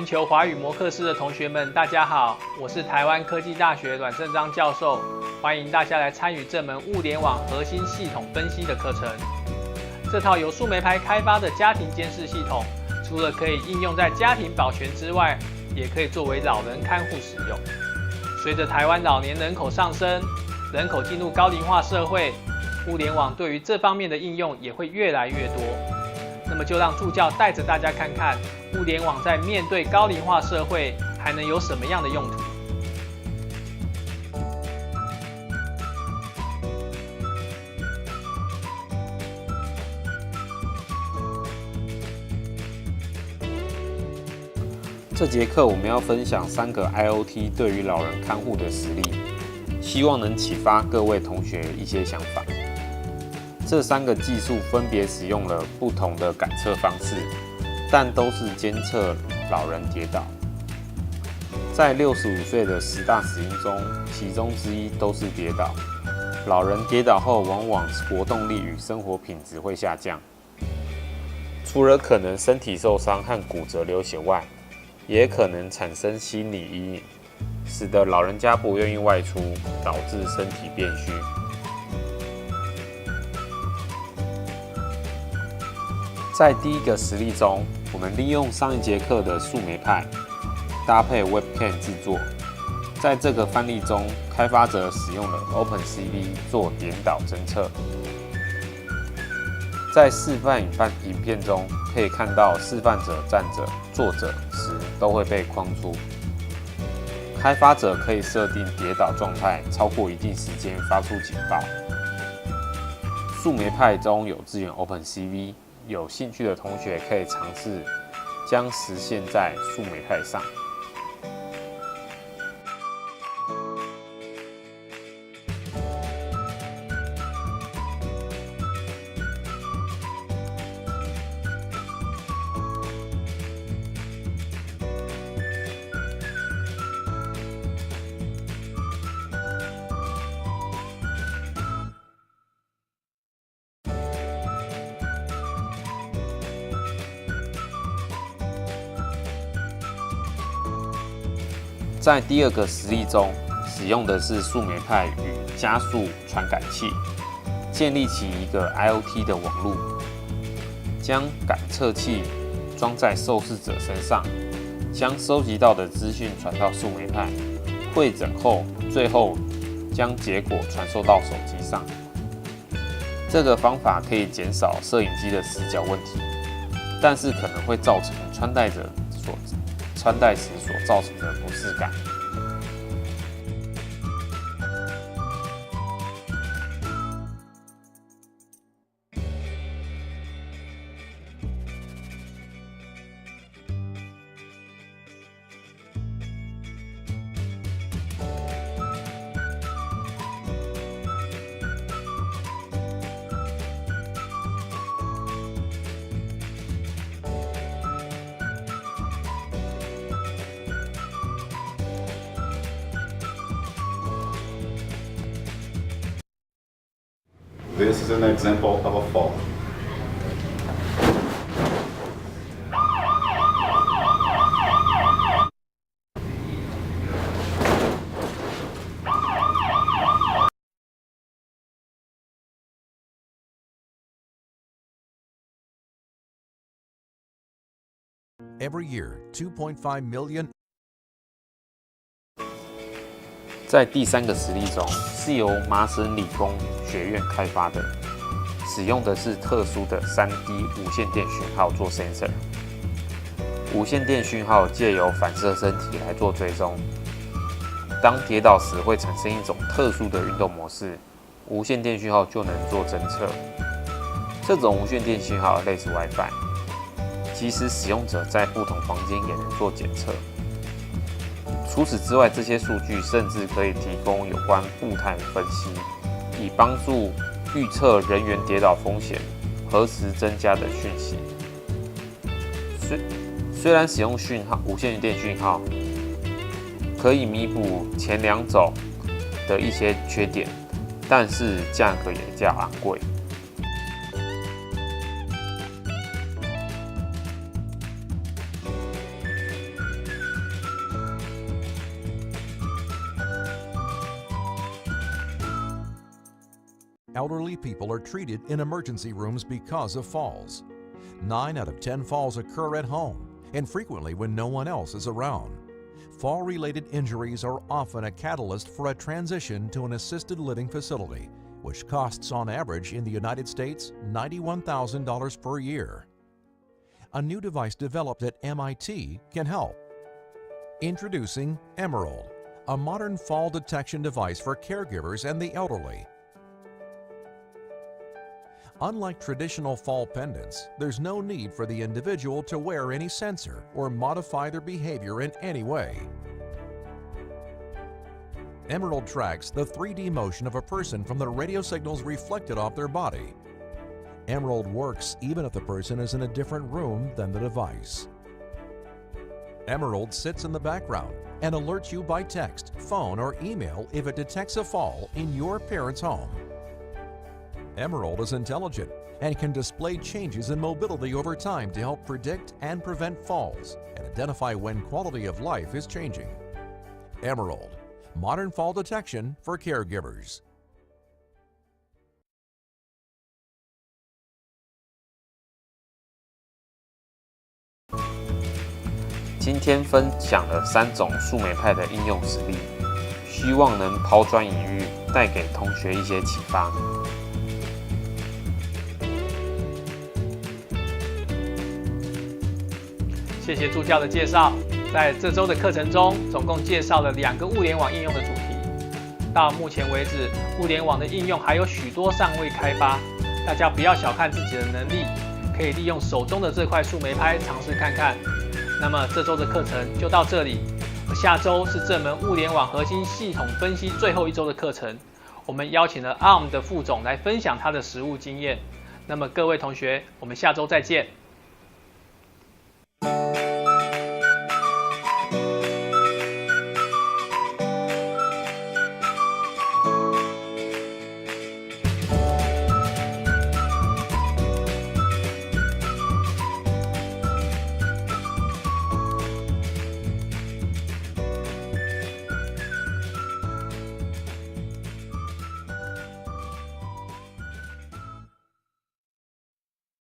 球华语摩课室的同学们，大家好，我是台湾科技大学阮胜章教授，欢迎大家来参与这门物联网核心系统分析的课程。这套由树莓派开发的家庭监视系统，除了可以应用在家庭保全之外，也可以作为老人看护使用。随着台湾老年人口上升，人口进入高龄化社会，物联网对于这方面的应用也会越来越多。那么就让助教带着大家看看，物联网在面对高龄化社会还能有什么样的用途。这节课我们要分享3个 IoT 对于老人看护的实例，希望能启发各位同学一些想法。这3个技术分别使用了不同的感测方式，但都是监测老人跌倒。在65岁的10大死因中，其中之一都是跌倒。老人跌倒后，往往活动力与生活品质会下降，除了可能身体受伤和骨折流血外，也可能产生心理阴影，使得老人家不愿意外出，导致身体变虚。在第一个实例中，我们利用上一节课的树莓派搭配 Webcam 制作。在这个范例中，开发者使用了 OpenCV 做颠倒侦测。在示范影片中，可以看到示范者站着、坐着时都会被框出。开发者可以设定跌倒状态超过一定时间发出警报。树莓派中有支援 OpenCV。有兴趣的同学可以尝试将实现在树莓派上。在第二个实例中，使用的是树莓派与加速传感器，建立起一个 IoT 的网路，将感测器装在受试者身上，将收集到的资讯传到树莓派，汇整后，最后将结果传送到手机上。这个方法可以减少摄影机的死角问题，但是可能会造成穿戴时所造成的不适感。This is an example of a fall. Every year, 2.5 million. 在第3个实例中，是由麻省理工学院开发的，使用的是特殊的3D 无线电讯号做 sensor。无线电讯号借由反射身体来做追踪，当跌倒时会产生一种特殊的运动模式，无线电讯号就能做侦测。这种无线电讯号类似 WiFi， 即使使用者在不同房间也能做检测。除此之外，这些数据甚至可以提供有关步态分析，以帮助预测人员跌倒风险何时增加的讯息。虽然使用无线电讯号可以弥补前2种的一些缺点，但是价格也较昂贵。elderly people are treated in emergency rooms because of falls. 9 out of 10 falls occur at home, and frequently when no one else is around. Fall-related injuries are often a catalyst for a transition to an assisted living facility, which costs on average in the United States $91,000 per year. A new device developed at MIT can help. Introducing Emerald, a modern fall detection device for caregivers and the elderly. Unlike traditional fall pendants, there's no need for the individual to wear any sensor or modify their behavior in any way. Emerald tracks the 3D motion of a person from the radio signals reflected off their body. Emerald works even if the person is in a different room than the device. Emerald sits in the background and alerts you by text, phone, or email if it detects a fall in your parent's home. Emerald is intelligent and can display changes in mobility over time to help predict and prevent falls and identify when quality of life is changing. Emerald, modern fall detection for caregivers. 今天分享了3种树莓派的应用实例，希望能抛砖引玉，带给同学一些启发。谢谢助教的介绍。在这周的课程中，总共介绍了2个物联网应用的主题。到目前为止，物联网的应用还有许多尚未开发，大家不要小看自己的能力，可以利用手中的这块树莓拍尝试看看。那么这周的课程就到这里，下周是这门物联网核心系统分析最后一周的课程。我们邀请了 ARM 的副总来分享他的实务经验。那么各位同学，我们下周再见。